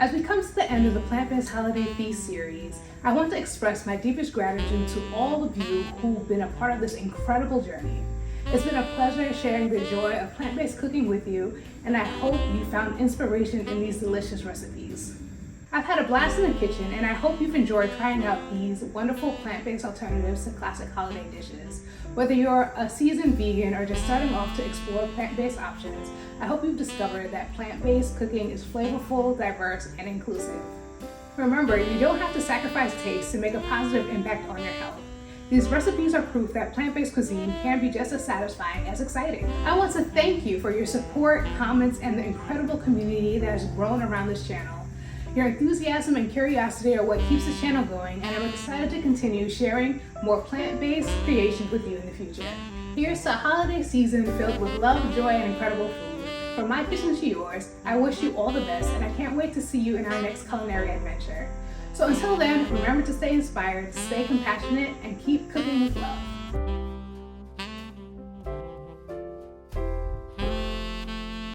As we come to the end of the Plant-Based Holiday Feast series, I want to express my deepest gratitude to all of you who've been a part of this incredible journey. It's been a pleasure sharing the joy of plant-based cooking with you, and I hope you found inspiration in these delicious recipes. I've had a blast in the kitchen, and I hope you've enjoyed trying out these wonderful plant-based alternatives to classic holiday dishes. Whether you're a seasoned vegan or just starting off to explore plant-based options, I hope you've discovered that plant-based cooking is flavorful, diverse, and inclusive. Remember, you don't have to sacrifice taste to make a positive impact on your health. These recipes are proof that plant-based cuisine can be just as satisfying as exciting. I want to thank you for your support, comments, and the incredible community that has grown around this channel. Your enthusiasm and curiosity are what keeps this channel going, and I'm excited to continue sharing more plant-based creations with you in the future. Here's to a holiday season filled with love, joy, and incredible food. From my kitchen to yours, I wish you all the best, and I can't wait to see you in our next culinary adventure. So until then, remember to stay inspired, stay compassionate, and keep cooking with love.